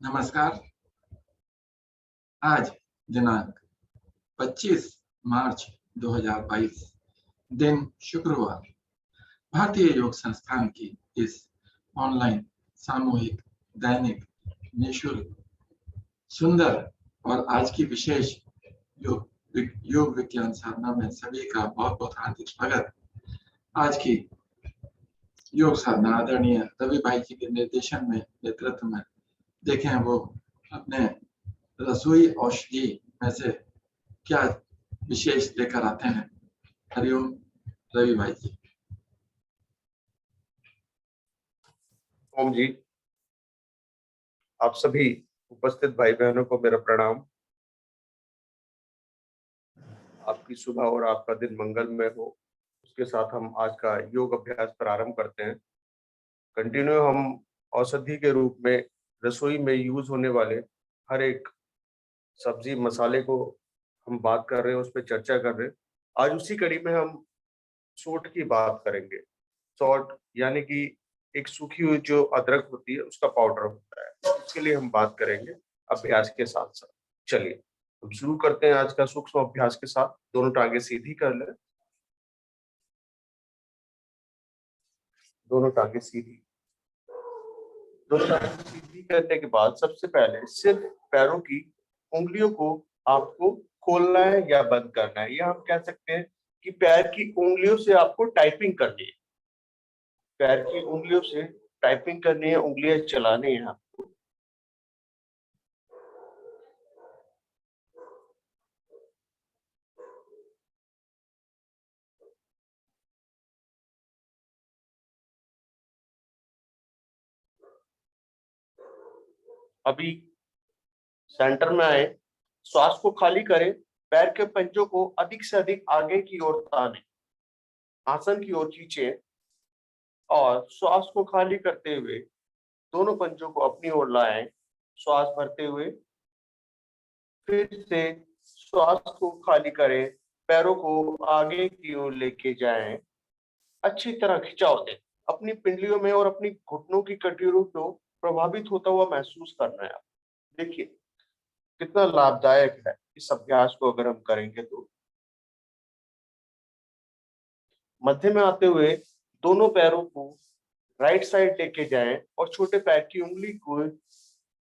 नमस्कार। आज दिनांक 25 मार्च 2022, दिन शुक्रवार, भारतीय योग संस्थान की इस ऑनलाइन सामूहिक दैनिक निःशुल्क सुंदर और आज की विशेष योग विज्ञान साधना में सभी का बहुत बहुत हार्दिक स्वागत। आज की योग साधना आदरणीय रवि भाई जी के निर्देशन में, नेतृत्व में देखें वो अपने रसोई औषधि में से क्या विशेष लेकर आते हैं। हरिओम रवि भाई जी। ओम जी। आप सभी उपस्थित भाई बहनों को मेरा प्रणाम। आपकी सुबह और आपका दिन मंगलमय हो। उसके साथ हम आज का योग अभ्यास प्रारंभ करते हैं। कंटिन्यू हम औषधि के रूप में रसोई में यूज होने वाले हर एक सब्जी मसाले को हम बात कर रहे हैं, उस पर चर्चा कर रहे हैं। आज उसी कड़ी में हम सौंठ की बात करेंगे। सौंठ यानी कि एक सूखी हुई जो अदरक होती है उसका पाउडर होता है, उसके लिए हम बात करेंगे अभ्यास के साथ साथ। चलिए हम शुरू करते हैं आज का सूक्ष्म अभ्यास के साथ। दोनों टांगे सीधी कर लें, दोनों टांगे सीधी। दोनों टांगे सीधी करने के बाद सबसे पहले सिर्फ पैरों की उंगलियों को आपको खोलना है या बंद करना है, या हम कह सकते हैं कि पैर की उंगलियों से आपको टाइपिंग करनी है। पैर की उंगलियों से टाइपिंग करनी है, उंगलियां चलानी है आपको। अभी सेंटर में आए, श्वास को खाली करें, पैर के पंजों को अधिक से अधिक आगे की ओर ताने, आसन की ओर खींचे और श्वास को खाली करते हुए दोनों पंजों को अपनी ओर लाएं। श्वास भरते हुए फिर से श्वास को खाली करें, पैरों को आगे की ओर लेके जाएं, अच्छी तरह खिंचाव दें। अपनी पिंडलियों में और अपनी घुटनों की कटीरों को प्रभावित होता हुआ महसूस करना है। आप देखिए कितना लाभदायक है इस अभ्यास को अगर हम करेंगे तो। मध्य में आते हुए दोनों पैरों को राइट साइड लेके जाएं और छोटे पैर की उंगली को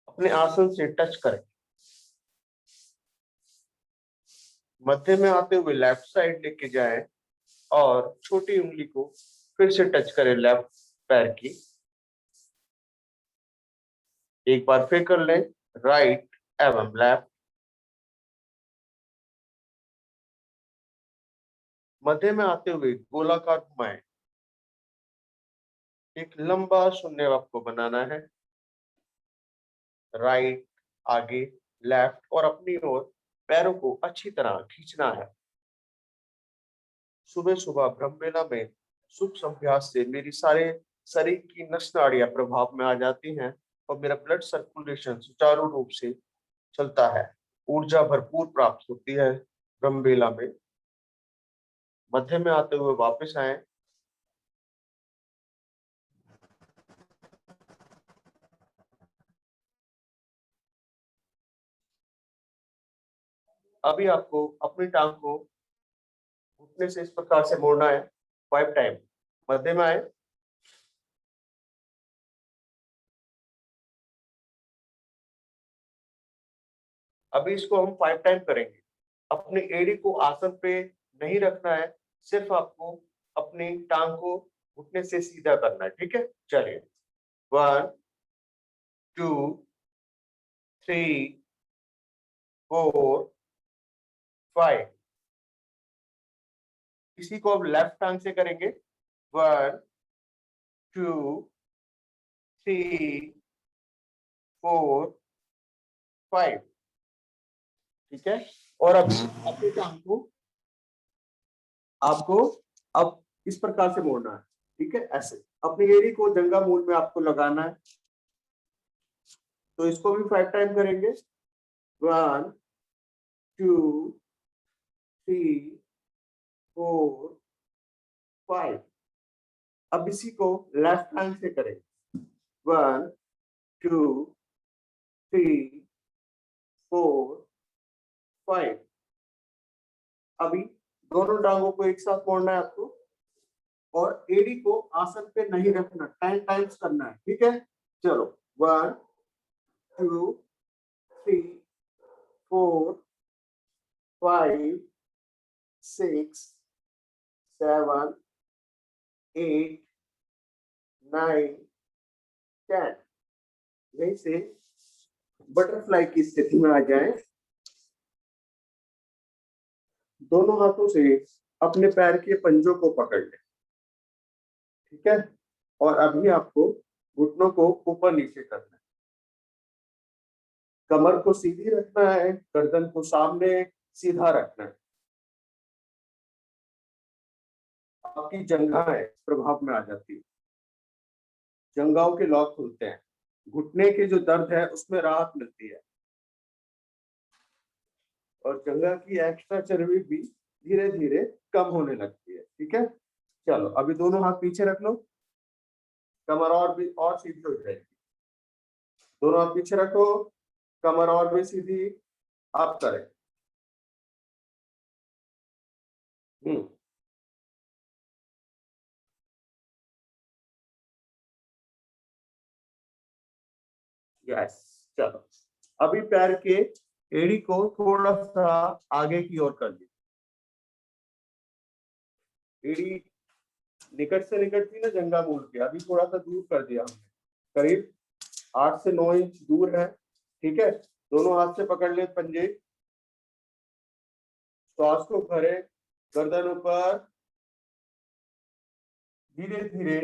अपने आसन से टच करें। मध्य में आते हुए लेफ्ट साइड लेके जाएं और छोटी उंगली को फिर से टच करें लेफ्ट पैर की। एक बार फिर कर लें, राइट एवं लेफ्ट। मध्य में आते हुए गोलाकार घुमाएं। एक लंबा शून्य आपको बनाना है, राइट आगे, लेफ्ट और अपनी ओर पैरों को अच्छी तरह खींचना है। सुबह सुबह ब्रह्मवेला में सूक्ष्म अभ्यास से मेरी सारे शरीर की नस नाड़ियां प्रभाव में आ जाती हैं और मेरा ब्लड सर्कुलेशन सुचारू रूप से चलता है। ऊर्जा भरपूर प्राप्त होती है ब्रह्मवेला में। मध्य में आते हुए वापस आए। अभी आपको अपनी टांग को घुटने से इस प्रकार से मोड़ना है 5 टाइम। मध्य में आए, अभी इसको हम 5 टाइम करेंगे। अपनी एड़ी को आसन पे नहीं रखना है, सिर्फ आपको अपनी टांग को घुटने से सीधा करना है। ठीक है, चलिए 1 2 3 4 5। इसी को अब लेफ्ट टांग से करेंगे। 1 2 3 4 5। ठीक है, और अब अपनी टांग को आपको अब इस प्रकार से मोड़ना है। ठीक है, ऐसे अपनी एड़ी को जंघा मूल में आपको लगाना है। तो इसको भी 5 टाइम करेंगे। 1 2 3 4 5। अब इसी को लेफ्ट हैंड से करें। 1 2 3 4 5। अभी दोनों टांगों को एक साथ मोड़ना है आपको और एडी को आसन पे नहीं रखना, 10 टाइम्स करना है, ठीक है। चलो 1 2 3 4 5 6 7 8 9 10। यहीं से बटरफ्लाई की स्थिति में आ जाए। दोनों हाथों से अपने पैर के पंजों को पकड़ लें, ठीक है। और अभी आपको घुटनों को ऊपर नीचे करना है, कमर को सीधी रखना है, गर्दन को सामने सीधा रखना है। आपकी जंघाएं प्रभाव में आ जाती है, जंघाओं के लॉक खुलते हैं, घुटने के जो दर्द है उसमें राहत मिलती है और जंघा की एक्स्ट्रा चर्बी भी धीरे धीरे कम होने लगती है, ठीक है। चलो अभी दोनों हाथ पीछे रख लो, कमर और भी और सीधी हो जाएगी। दोनों हाथ पीछे रखो, कमर और भी सीधी आप करें। यस। चलो अभी पैर के एड़ी को थोड़ा सा आगे की ओर कर दी। एड़ी निकट से निकट थी ना जंघा मूल के, अभी थोड़ा सा दूर कर दिया हमने, करीब 8 से 9 इंच दूर है, ठीक है। दोनों हाथ से पकड़ ले पंजे, श्वास को भरे, गर्दन ऊपर, धीरे धीरे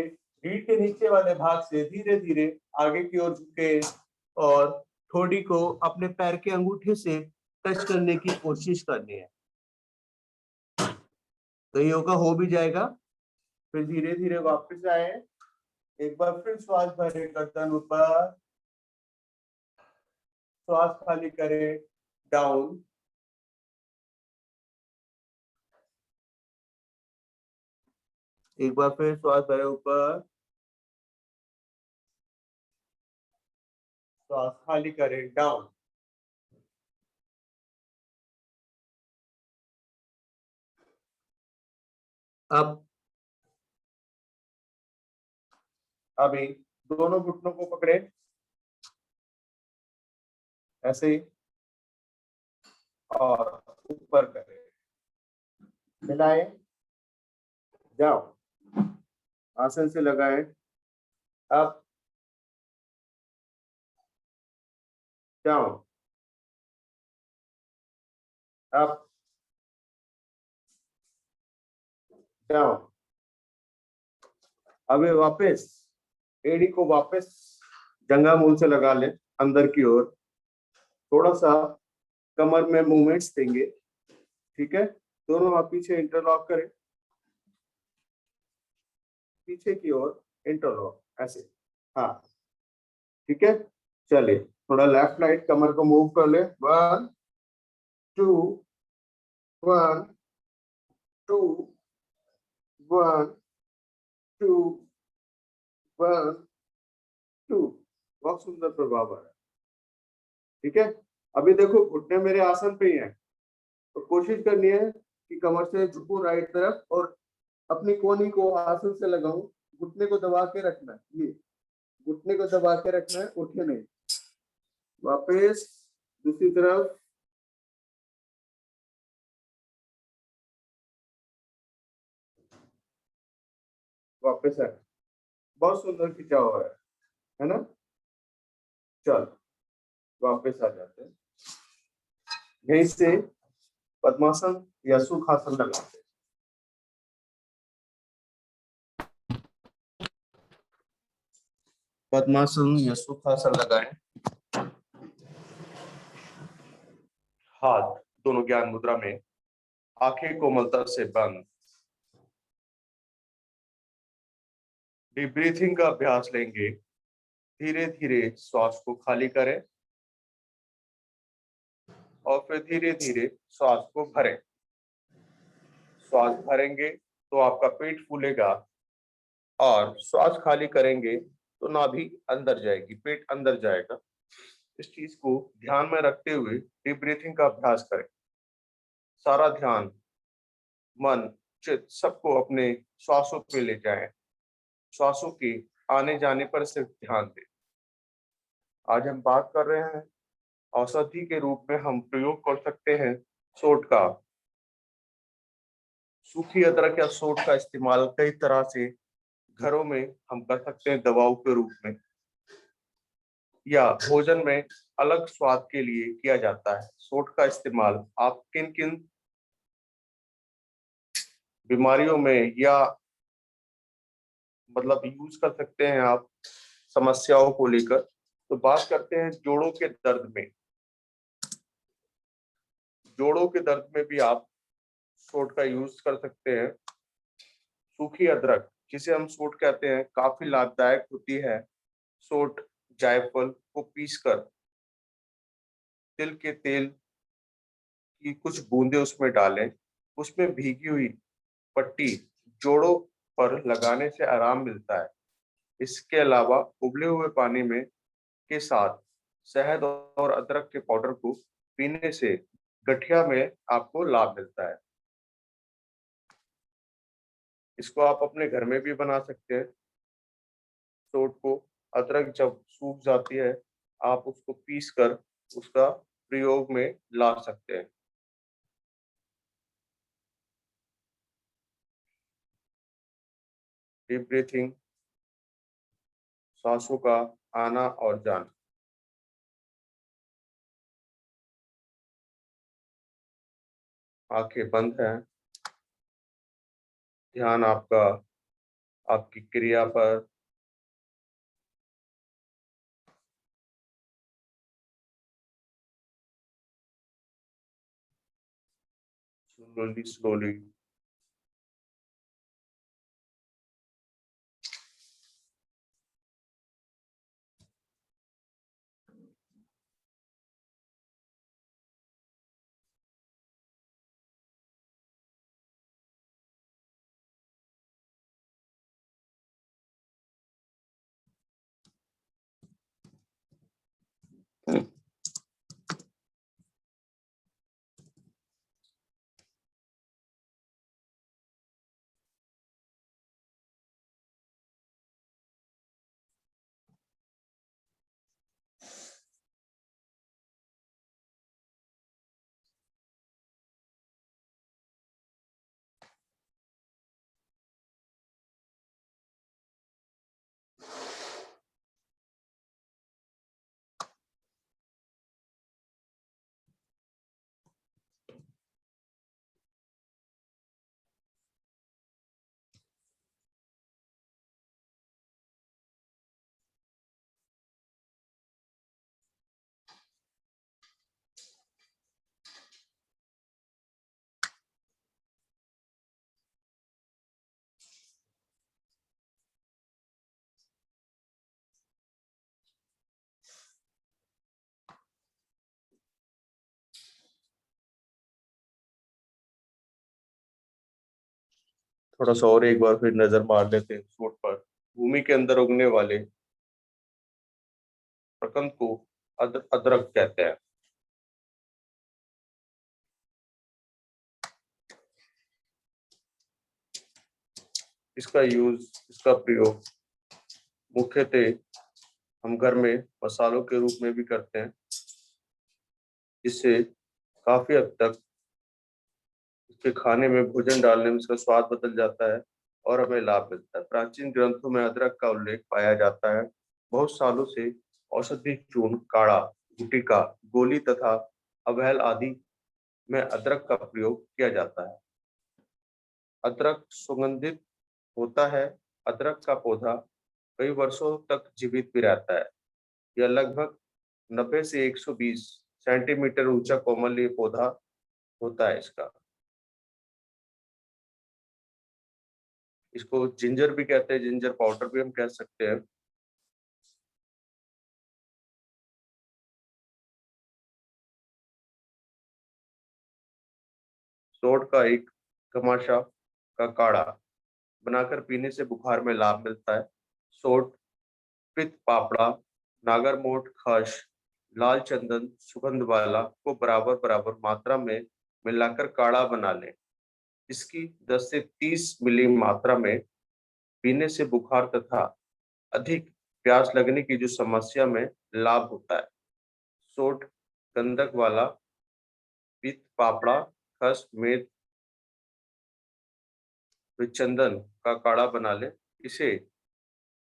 रीढ़ के नीचे वाले भाग से धीरे धीरे आगे की ओर झुके और ठोड़ी को अपने पैर के अंगूठे से टच करने की कोशिश करनी है। तो योगा हो भी जाएगा। फिर धीरे धीरे वापस आए, एक बार फिर श्वास भरे, गर्दन ऊपर, श्वास खाली करें, डाउन, एक बार फिर श्वास भरे ऊपर, श्वास खाली करें, डाउन। अब अभी दोनों घुटनों को पकड़े ऐसे ही और ऊपर करें, मिलाए, जाओ, आसन से लगाए, अप डाउन, अप डाउन। अभी वापस एड़ी को वापस जंघा मूल से लगा ले, अंदर की ओर थोड़ा सा कमर में मूवमेंट्स देंगे, ठीक है। दोनों हाथ पीछे इंटरलॉक करें, पीछे की ओर इंटरलॉक ऐसे, हाँ ठीक है। चलिए थोड़ा लेफ्ट राइट कमर को मूव कर ले, 1 2 1 2 1 2 1 2। बहुत सुंदर प्रभाव है, ठीक है। अभी देखो घुटने मेरे आसन पे ही है, तो कोशिश करनी है कि कमर से झुकूं राइट तरफ और अपनी कोहनी को आसन से लगाऊं, घुटने को दबा के रखना है, ये घुटने को दबा के रखना है, उठे नहीं। वापस दूसरी तरफ, वापस है, बहुत सुंदर खिंचा हुआ है ना। चल वापस आ जाते हैं, यहीं से पद्मासन या सुखासन लगाते हैं। पद्मासन या सुखासन लगाएं, हाथ दोनों ज्ञान मुद्रा में, आंखें कोमलता से बंद, डीप ब्रीथिंग का अभ्यास लेंगे। धीरे धीरे श्वास को खाली करें और फिर धीरे धीरे श्वास को भरें। श्वास भरेंगे तो आपका पेट फूलेगा और श्वास खाली करेंगे तो नाभि अंदर जाएगी, पेट अंदर जाएगा। इस चीज को ध्यान में रखते हुए डीप ब्रीथिंग का अभ्यास करें। सारा ध्यान, मन, चित्त सबको अपने श्वासों पे ले जाएं। श्वासों के आने जाने पर सिर्फ ध्यान दें। आज हम बात कर रहे हैं औषधि के रूप में हम प्रयोग कर सकते हैं सोंठ का। सूखी अदरक या सोंठ का इस्तेमाल कई तरह से घरों में हम कर सकते हैं, दवाओं के रूप में या भोजन में अलग स्वाद के लिए किया जाता है। सोंठ का इस्तेमाल आप किन किन बीमारियों में या मतलब यूज कर सकते हैं आप समस्याओं को लेकर। तो बात करते हैं जोड़ों के दर्द में। जोड़ों के दर्द में भी आप सोंठ का यूज कर सकते हैं। सूखी अदरक, जिसे हम सोंठ कहते हैं, काफी लाभदायक होती है। सोंठ, जायफल को पीसकर तिल के तेल की कुछ बूंदे उसमें डालें। उसमें भीगी हुई पट्टी जोड़ों पर लगाने से आराम मिलता है। इसके अलावा उबले हुए पानी में के साथ शहद और अदरक के पाउडर को पीने से गठिया में आपको लाभ मिलता है। इसको आप अपने घर में भी बना सकते हैं। सोंठ को, अदरक जब सूख जाती है, आप उसको पीस कर उसका प्रयोग में ला सकते हैं। डीप ब्रीथिंग, सांसों का आना और जाना। आंखें बंद हैं। ध्यान आपका आपकी क्रिया पर, स्लोली थोड़ा सा और एक बार फिर नजर मार लेते हैं सोंठ पर। भूमि के अंदर उगने वाले प्रकंद को अदरक कहते हैं। इसका प्रयोग मुख्यतः हम घर में मसालों के रूप में भी करते हैं, जिससे काफी हद तक इसके खाने में, भोजन डालने में इसका स्वाद बदल जाता है और हमें लाभ मिलता है। प्राचीन ग्रंथों में अदरक का उल्लेख पाया जाता है। बहुत सालों से औषधि चूर्ण, काढ़ा, गुटिका, गोली तथा अवैल आदि में अदरक का प्रयोग किया जाता है। अदरक सुगंधित होता है। अदरक का पौधा कई वर्षों तक जीवित भी रहता है। यह लगभग 90 से 120 सेंटीमीटर ऊंचा कोमल पौधा होता है। इसको जिंजर भी कहते हैं, जिंजर पाउडर भी हम कह सकते हैं। सोंठ का एक गमाशा का काढ़ा बनाकर पीने से बुखार में लाभ मिलता है। सोंठ, पित्त, पापड़ा, नागरमोट, खस, लाल चंदन सुगंध वाला को बराबर बराबर मात्रा में मिलाकर काढ़ा बना लें। इसकी 10 से 30 मिली मात्रा में पीने से बुखार तथा अधिक प्यास लगने की जो समस्या में लाभ होता है। सोंठ, गंधक वाला पित्त पापड़ा, खस, मेथ, चंदन का काढ़ा बना ले। इसे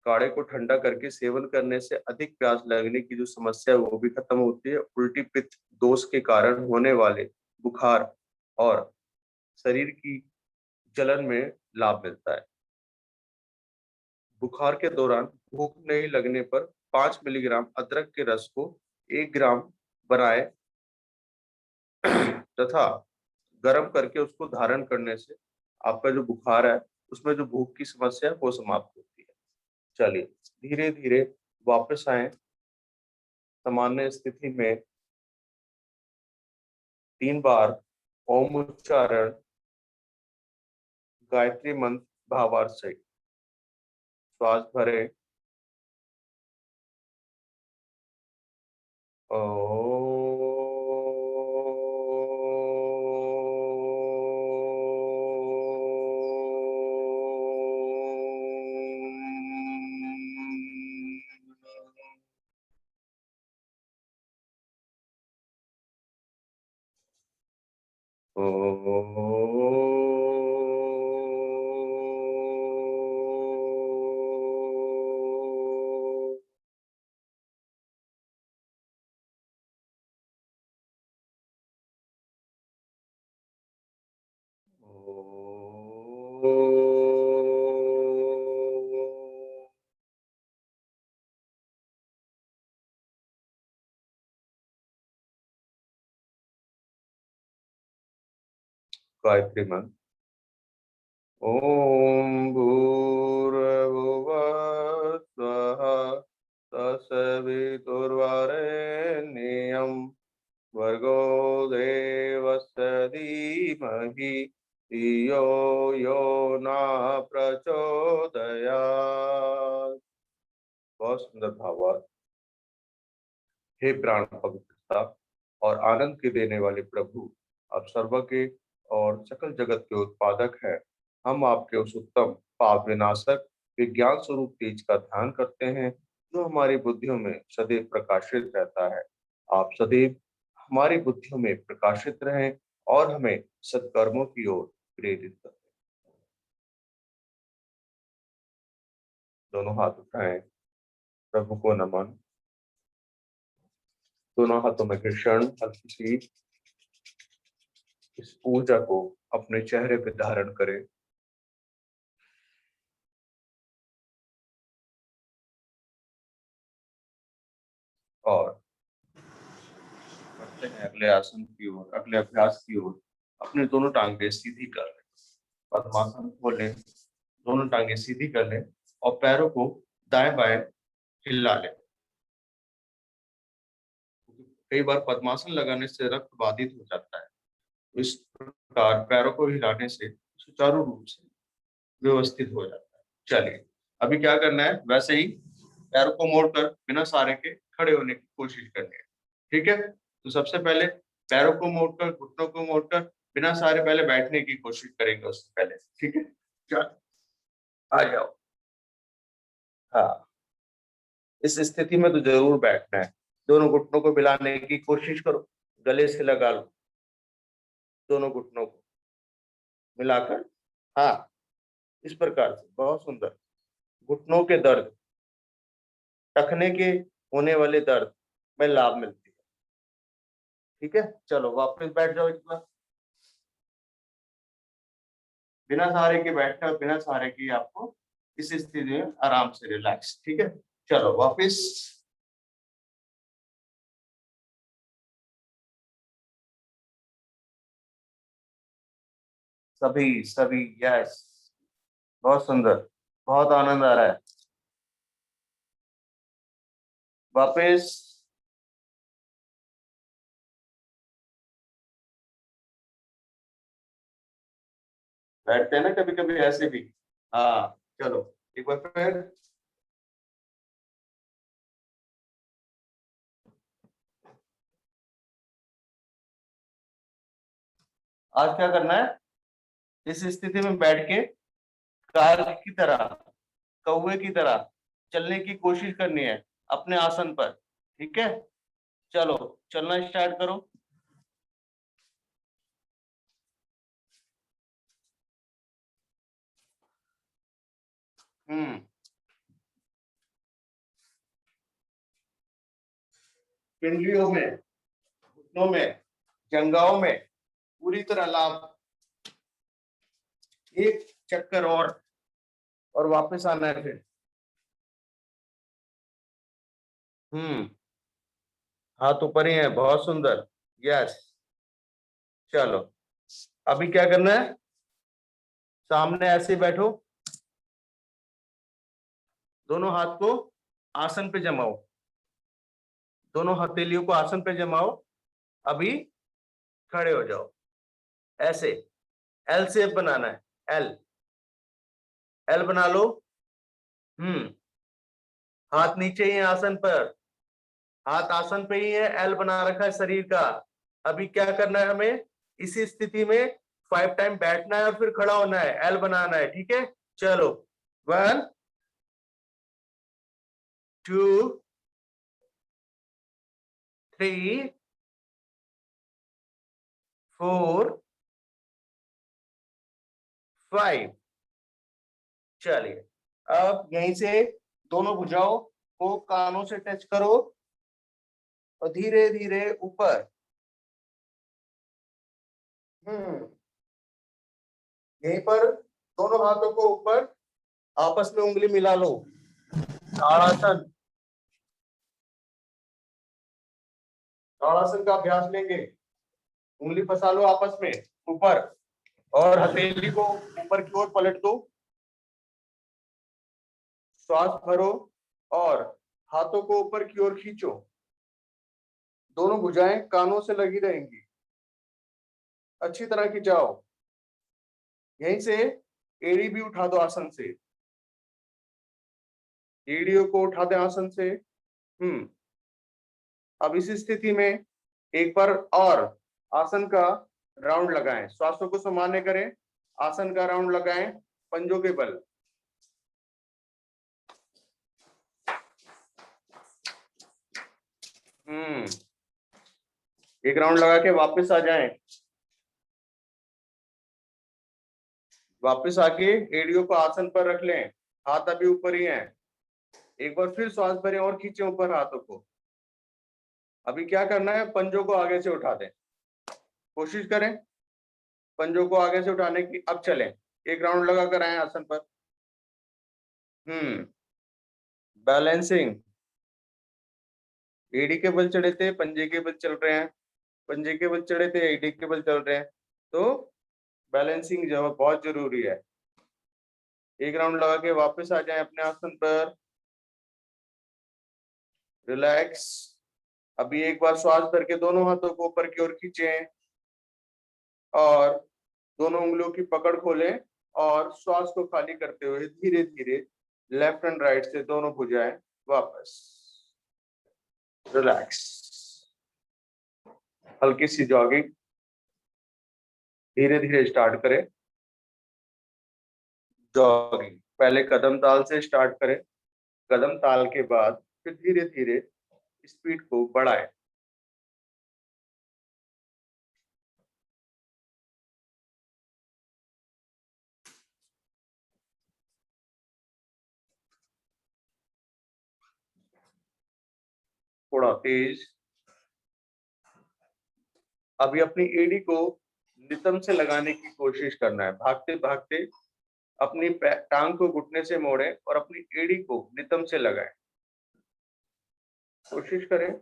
काढ़े को ठंडा करके सेवन करने से अधिक प्यास लगने की जो समस्या है वो भी खत्म होती है। उल्टी पित्त दोष के कारण होने वाले बुखार और शरीर की जलन में लाभ मिलता है। बुखार के दौरान भूख नहीं लगने पर 5 मिलीग्राम अदरक के रस को 1 ग्राम बनाए तथा गर्म करके उसको धारण करने से आपका जो बुखार है उसमें जो भूख की समस्या है वो समाप्त होती है। चलिए धीरे धीरे वापस आए सामान्य स्थिति में। 3 बार ओम उच्चारण, गायत्री मंत्र भावार्थ सहित श्वास भरे। गायत्री मंत्र। ओम भूर्भुवः स्वः तत्सवितुर्वरेण्यं भर्गो देवस्य धीमहि धियो यो न प्रचोदयात्। बहुत सुंदर भावार्थ। हे प्राण पवित्रता और आनंद के देने वाले प्रभु, आप सर्वज्ञ और सकल जगत के उत्पादक हैं। हम आपके उस उत्तम पाप विनाशक विज्ञान स्वरूप तेज का ध्यान करते हैं जो हमारी बुद्धियों में सदैव प्रकाशित रहता है। आप सदैव हमारी बुद्धियों में प्रकाशित रहें और हमें सत्कर्मों की ओर प्रेरित करें। दोनों हाथ उठाएं, प्रभु को नमन। दोनों हाथों में घर्षण हल्की सी इस ऊर्जा को अपने चेहरे पे धारण करें। और बढ़ते हैं अगले आसन की ओर, अगले अभ्यास की ओर। अपने दोनों टांगे सीधी कर लें, पद्मासन खोलें, दोनों टांगे सीधी कर लें और पैरों को दाएं बाएं हिला लें। कई बार पद्मासन लगाने से रक्त बाधित हो जाता है, इस प्रकार पैरों को हिलाने से सुचारू रूप से व्यवस्थित हो जाता है। चलिए अभी क्या करना है, वैसे ही पैरों को मोड़कर बिना सहारे के खड़े होने की कोशिश करनी है। ठीक है, तो सबसे पहले पैरों को मोड़कर, घुटनों को मोड़कर बिना सहारे पहले बैठने की कोशिश करेंगे उससे पहले। ठीक है, चल आ जाओ। हाँ, इस स्थिति में तो जरूर बैठना है। दोनों घुटनों को मिलाने की कोशिश करो, गले से लगा लो दोनों घुटनों को मिलाकर। हाँ, इस प्रकार से बहुत सुंदर। घुटनों के दर्द, टखने के होने वाले दर्द में लाभ मिलती है। ठीक है, चलो वापस बैठ जाओ एक बार। बिना सहारे के बैठना, बिना सहारे के आपको इस स्थिति में आराम से रिलैक्स। ठीक है, चलो वापस। सभी सभी यस, बहुत सुंदर, बहुत आनंद आ रहा है। वापस। बैठते हैं ना कभी कभी ऐसे भी। हाँ चलो एक बार फिर। आज क्या करना है, इस स्थिति में बैठ के काग की तरह, कौवे की तरह चलने की कोशिश करनी है अपने आसन पर। ठीक है, चलो चलना स्टार्ट करो। पिंडलियों में, घुटनों में, जंघाओं में पूरी तरह लाभ। एक चक्कर और वापस आना है फिर। हाथ ऊपर ही है, बहुत सुंदर। यस, चलो अभी क्या करना है, सामने ऐसे बैठो, दोनों हाथ को आसन पे जमाओ, दोनों हथेलियों को आसन पे जमाओ। अभी खड़े हो जाओ, ऐसे एल शेप बनाना है, एल, एल बना लो। हाथ नीचे ही है आसन पर, हाथ आसन पे ही है, एल बना रखा है शरीर का। अभी क्या करना है हमें, इसी स्थिति में 5 टाइम बैठना है और फिर खड़ा होना है, एल बनाना है। ठीक है, चलो 1 2 3 4 5। चलिए अब यहीं से दोनों भुजाओं को कानों से टच करो और धीरे धीरे ऊपर। यहीं पर दोनों हाथों को ऊपर आपस में उंगली मिला लो, ताड़ासन, ताड़ासन का अभ्यास लेंगे। उंगली फंसा लो आपस में ऊपर और हथेली को ऊपर की ओर पलट दो, श्वास भरो और हाथों को ऊपर की ओर खींचो। दोनों भुजाएं कानों से लगी रहेंगी, अच्छी तरह खिंचाओ। यहीं से एड़ी भी उठा दो आसन से, एड़ियों को उठा दे आसन से। अब इस स्थिति में एक बार और आसन का राउंड लगाएं, श्वासों को सामान्य करें, आसन का राउंड लगाएं पंजों के बल। एक राउंड लगा के वापस आ जाएं, वापस आके एड़ियों को आसन पर रख लें, हाथ अभी ऊपर ही हैं। एक बार फिर श्वास भरें और खींचे ऊपर हाथों को। अभी क्या करना है, पंजों को आगे से उठा दें, कोशिश करें पंजों को आगे से उठाने की। अब चलें, एक राउंड लगा कर आए आसन पर। बैलेंसिंग, एड़ी के बल चढ़े थे, पंजे के बल चल रहे हैं, पंजे के बल चढ़े थे, एड़ी के बल चल रहे हैं, तो बैलेंसिंग जो है बहुत जरूरी है। एक राउंड लगा के वापस आ जाएं अपने आसन पर, रिलैक्स। अभी एक बार श्वास भर के दोनों हाथों को ऊपर की ओर खींचें और दोनों उंगलियों की पकड़ खोलें और श्वास को खाली करते हुए धीरे धीरे लेफ्ट एंड राइट से दोनों भुजाएं वापस, रिलैक्स। हल्की सी जॉगिंग, धीरे धीरे स्टार्ट करें जॉगिंग। पहले कदम ताल से स्टार्ट करें, कदम ताल के बाद फिर धीरे धीरे स्पीड को बढ़ाएं। थोड़ा तेज। अभी अपनी एड़ी को नितंब से लगाने की कोशिश करना है, भागते भागते अपनी टांग को घुटने से मोड़ें और अपनी एड़ी को नितंब से लगाएं, कोशिश करें।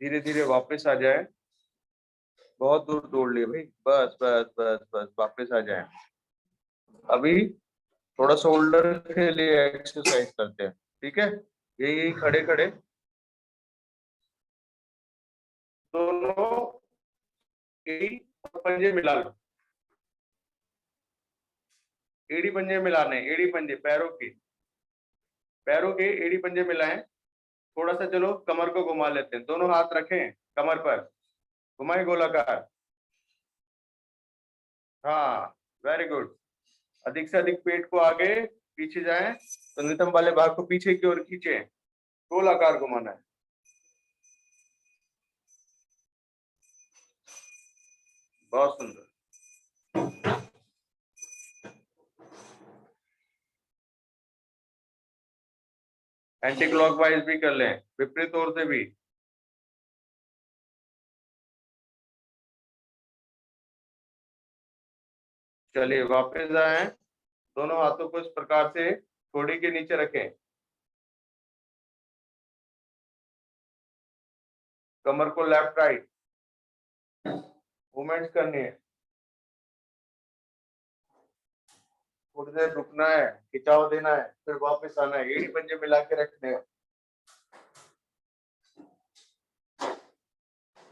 धीरे धीरे वापस आ जाए, बहुत दूर दौड़ लिए भाई, बस बस बस बस वापस आ जाए। अभी थोड़ा शोल्डर के लिए एक्सरसाइज करते हैं, ठीक है। यही खड़े खड़े दोनों एड़ी और पंजे मिला लो, एड़ी पंजे मिलाने, एड़ी पंजे पैरों के एड़ी पंजे मिलाएं। थोड़ा सा चलो कमर को घुमा लेते हैं, दोनों हाथ रखें कमर पर, घुमाएं गोलाकार। हाँ वेरी गुड। अधिक से अधिक पेट को आगे पीछे जाएं, तो नितंब वाले भाग को पीछे की ओर खींचे, गोलाकार घुमाना है। बहुत सुंदर। एंटी क्लॉकवाइज भी कर लें, विपरीत ओर से भी। चलिए वापस आए, दोनों हाथों को इस प्रकार से ठोड़ी के नीचे रखें, कमर को लेफ्ट राइट मूवमेंट्स करनी है। थोड़ी देर रुकना है, खिंचाव देना है, फिर वापस आना है, एड़ी पंजे मिला के रखने हैं,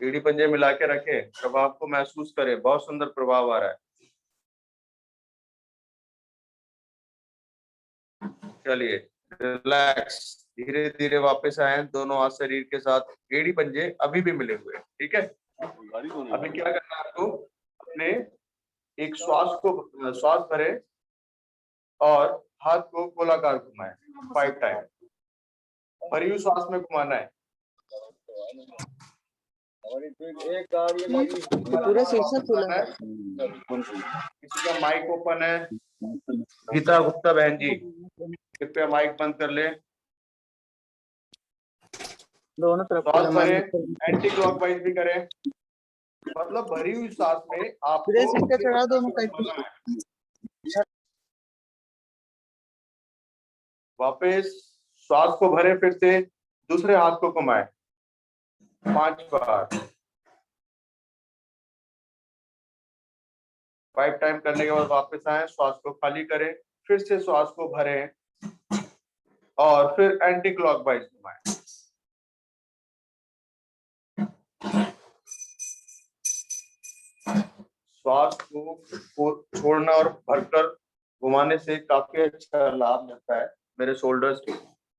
एड़ी पंजे मिला के रखे, प्रभाव को महसूस करें। बहुत सुंदर प्रभाव आ रहा है। चलिए रिलैक्स, धीरे धीरे वापस आए, दोनों हाथ शरीर के साथ, एड़ी पंजे अभी भी मिले हुए हैं, ठीक है। अभी क्या करना है आपको, अपने एक श्वास भरे और हाथ को गोलाकार घुमाएं 5 टाइम, भरी हुई श्वास में घुमाना है। पूरा शीशा खुला है। किसी का माइक ओपन है? गीता गुप्ता बहन जी, कृपया माइक बंद कर ले। दोनों तरफ श्वास भरे, एंटी क्लॉकवाइज भी करें, मतलब भरी हुई सांस में पूरे शीशा चढ़ा दो। वापस श्वास को भरे, फिर से दूसरे हाथ को घुमाएं 5 बार, 5 टाइम करने के बाद वापस आए, श्वास को खाली करें, फिर से श्वास को भरें और फिर एंटी क्लॉकवाइज घुमाएं। श्वास को छोड़ना और भरकर घुमाने से काफी अच्छा लाभ मिलता है मेरे शोल्डर्स को।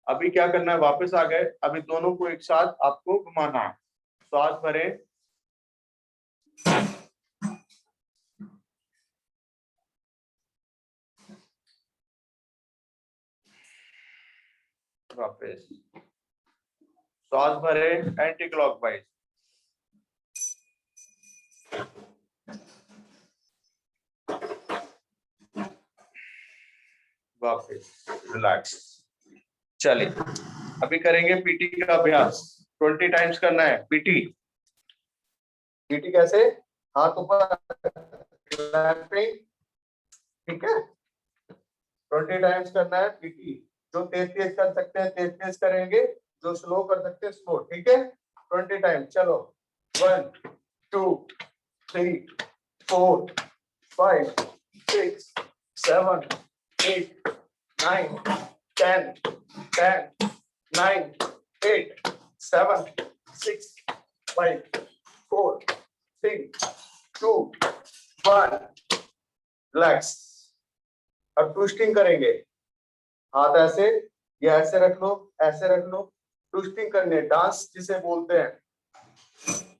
अभी क्या करना है, वापस आ गए, अभी दोनों को एक साथ आपको घुमाना है। श्वास भरें, वापस श्वास भरे, एंटी क्लॉकवाइज, वापस रिलैक्स। चलिए अभी करेंगे पीटी का अभ्यास, 20 टाइम्स करना है। पीटी कैसे, हाथ ऊपर, ठीक है, 20 टाइम्स करना है पीटी। जो तेज तेज कर सकते हैं तेज तेज करेंगे, जो स्लो कर सकते हैं स्लो, ठीक है। 20 टाइम, चलो 1 2 3 4 5 6 7 8 9 10 10 9 8 7 6 5 4 3 2 1 रिलैक्स। अब ट्विस्टिंग करेंगे, हाथ ऐसे या ऐसे रख लो, ऐसे रख लो, ट्विस्टिंग करने, डांस जिसे बोलते हैं।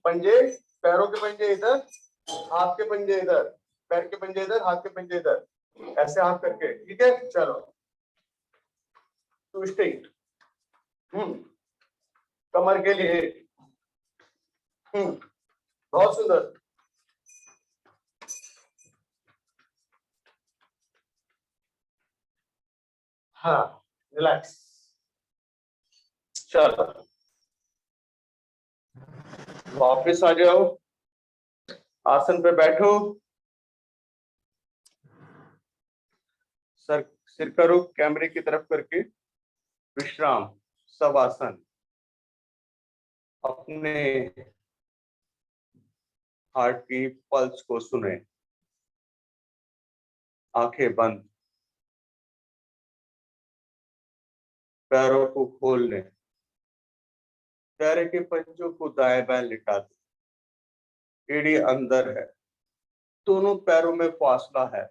पंजे, पैरों के पंजे इधर, हाथ के पंजे इधर, पैर के पंजे इधर, हाथ के पंजे इधर, ऐसे हाथ करके, ठीक है। चलो ट्विस्टिंग, कमर के लिए, बहुत सुंदर। हाँ रिलैक्स। चलो वापस आ जाओ, आसन पे बैठो, सिर का रुख कैमरे की तरफ करके विश्राम, सब आसन। अपने हार्ट की पल्स को सुने, आंखें बंद, पैरों को खोल लें, पैर के पंजों को दाएं बाएं लिटा दें, एड़ी अंदर है, दोनों पैरों में फासला है,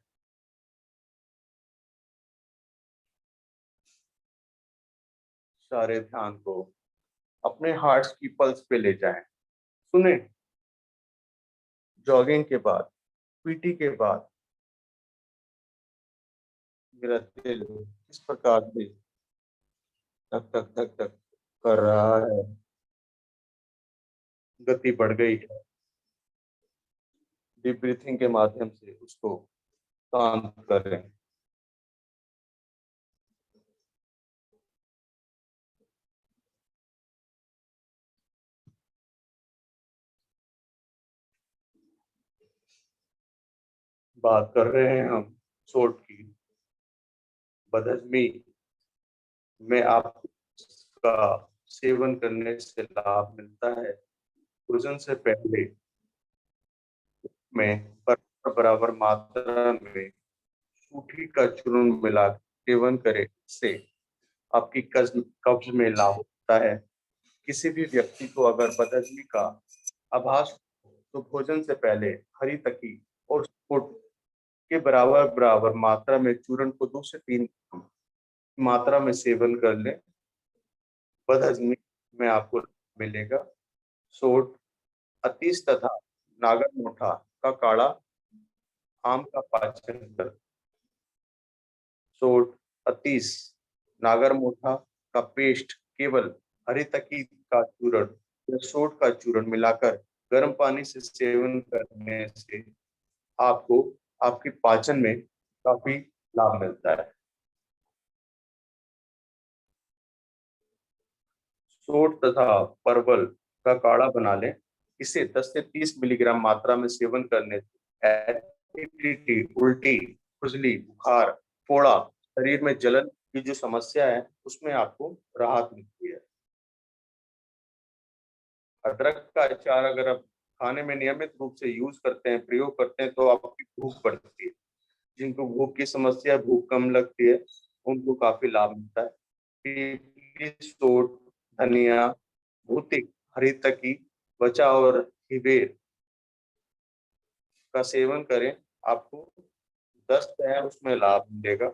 सारे ध्यान को अपने हार्ट की पल्स पे ले जाएं। सुने, जॉगिंग के बाद, पीटी के बाद मेरा दिल किस प्रकार से धक धक धक धक कर रहा है, गति बढ़ गई है। डीप ब्रीथिंग के माध्यम से उसको शांत करें। बात कर रहे हैं हम सोट की। बदहजमी में आपका सेवन करने से लाभ मिलता है। भोजन से पहले में बराबर मात्रा में सूठी का चूर्ण मिला सेवन करें से आपकी कब्ज में लाभ होता है। किसी भी व्यक्ति को अगर बदहजमी का आभास हो तो भोजन से पहले हरी तकी और सूट के बराबर बराबर मात्रा में चूर्ण को 2 से 3 मात्रा में सेवन कर लें। बदहजमी में आपको मिलेगा। सोट, अतीस तथा नागर मोठा का काढ़ा आम का पाचन कर। सोट, अतीस, नागर मोठा का पेस्ट केवल हरी तकी का चूर्ण या सोट का चूर्ण मिलाकर गर्म पानी से सेवन करने से आपको आपकी पाचन में काफी लाभ मिलता है। सोट तथा परवल का काढ़ा बना लें। इसे 10 से 30 मिलीग्राम मात्रा में सेवन करने से एसिडिटी, उल्टी, खुजली, बुखार, फोड़ा, शरीर में जलन की जो समस्या है उसमें आपको राहत मिलती है। अदरक का अचार अगर आप खाने में नियमित रूप से यूज करते हैं, प्रयोग करते हैं तो आपकी भूख बढ़ती है। जिनको भूख की समस्या, भूख कम लगती है, उनको काफी लाभ मिलता है। सोट, धनिया, भूतिक, हरी तकी, बचा और हिबेर का सेवन करें। आपको दस्त है उसमें लाभ मिलेगा।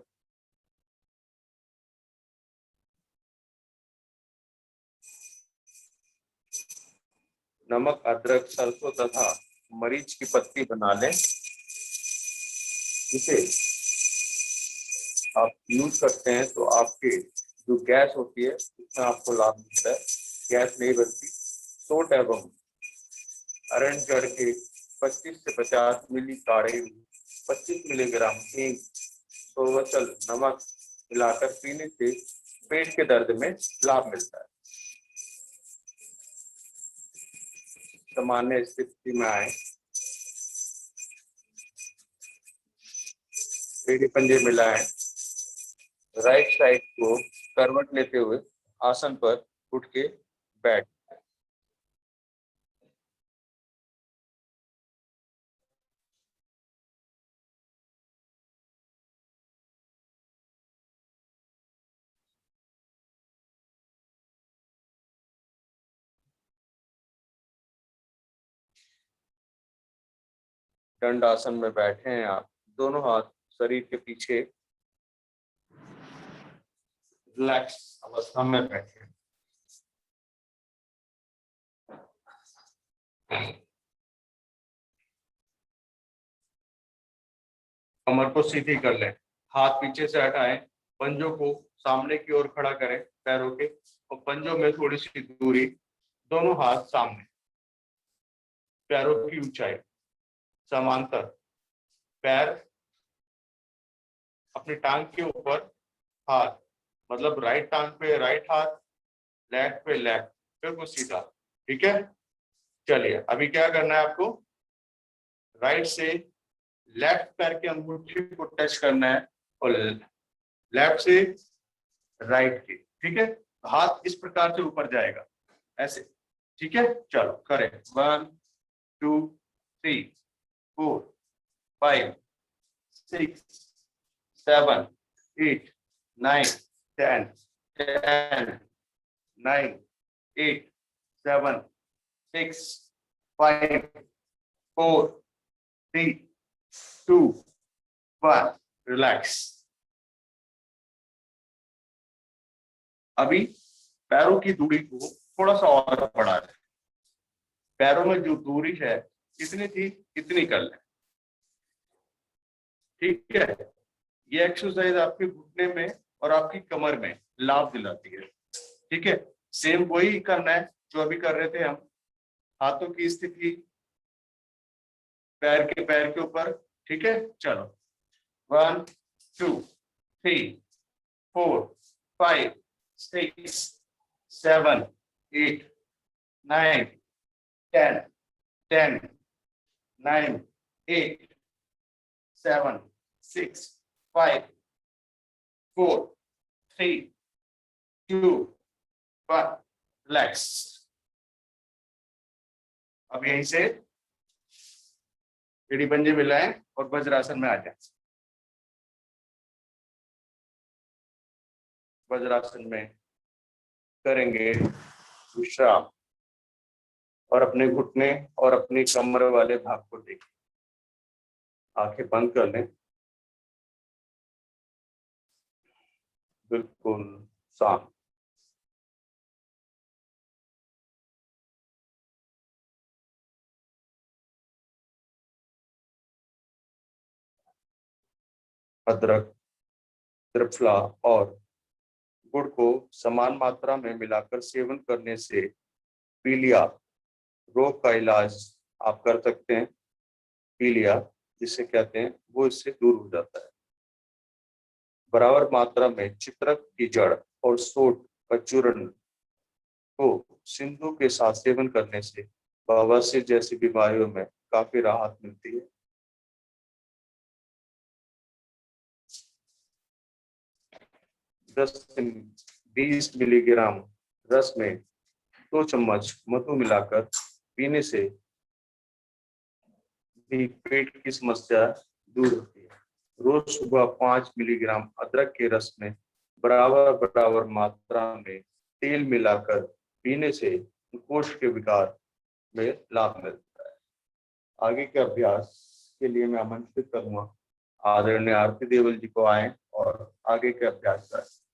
नमक, अदरक, सरसों तथा मरीच की पत्ती बना लें। इसे आप यूज करते हैं तो आपके जो गैस होती है उसमें आपको लाभ मिलता है, गैस नहीं बनती। सोट एवं अरंड जड़ के 25 से 50 मिली काढ़े हुए 25 मिलीग्राम हींग, सोवचल नमक मिलाकर पीने से पेट के दर्द में लाभ मिलता है। सामान्य स्थिति में आए, एड़ी पंजे मिलाएं, राइट साइड को करवट लेते हुए आसन पर उठ के बैठ। दंड आसन में बैठे हैं आप, दोनों हाथ शरीर के पीछे रिलैक्स अवस्था में बैठे। कमर को सीधी कर लें, हाथ पीछे से हटाएं, पंजों को सामने की ओर खड़ा करें पैरों के, और पंजों में थोड़ी सी दूरी, दोनों हाथ सामने, पैरों की ऊंचाई समांतर, पैर अपनी टांग के ऊपर, हाथ मतलब राइट टांग पे राइट हाथ, लेफ्ट पे लेफ्ट, बिल्कुल सीधा। ठीक है, चलिए अभी क्या करना है आपको, राइट से लेफ्ट पैर के अंगूठे को टच करना है और लेफ्ट से राइट के। ठीक है, हाथ इस प्रकार से ऊपर जाएगा ऐसे। ठीक है, चलो करें। 1 2 3 4 5 6 7 8 9 10 10 9 8 7 6 5 4 3 2 1 रिलैक्स। अभी पैरों की दूरी को थोड़ा सा और बढ़ा लें। पैरों में जो दूरी है कितनी थी इतनी कर लें। ठीक है, ये एक्सरसाइज आपके घुटने में और आपकी कमर में लाभ दिलाती है। ठीक है, सेम वही करना है जो अभी कर रहे थे हम। हाथों की स्थिति पैर के ऊपर। ठीक है, चलो 1 2 3 4 5 6 7 8 9 10 10 9 8 7 6 5 4 3 2 1 रिलैक्स। अब यहीं से एड़ी पंजे मिलाएं और वज्रासन में आ जाए। वज्रासन में करेंगे विश्राम और अपने घुटने और अपनी कमर वाले भाग को देखें। आंखें बंद कर लें, बिल्कुल शांत। अदरक, त्रिफला और गुड़ को समान मात्रा में मिलाकर सेवन करने से पीलिया रोग का इलाज आप कर सकते हैं। पीलिया जिसे कहते हैं वो इससे दूर हो जाता है। बराबर मात्रा में चित्रक की जड़ और सोट का चूर्ण को सिंधु के साथ सेवन करने से बवासीर जैसी बीमारियों में काफी राहत मिलती है। दस से 20 मिलीग्राम रस में 2 चम्मच मधु मिलाकर पीने से भी पेट की समस्या दूर होती है। रोज सुबह 5 मिलीग्राम अदरक के रस में बराबर मात्रा में तेल मिलाकर पीने से कोष्ठ के विकार में लाभ मिलता है। आगे के अभ्यास के लिए मैं आमंत्रित करूंगा आदरणीय आरती देवल जी को आए और आगे के अभ्यास करें।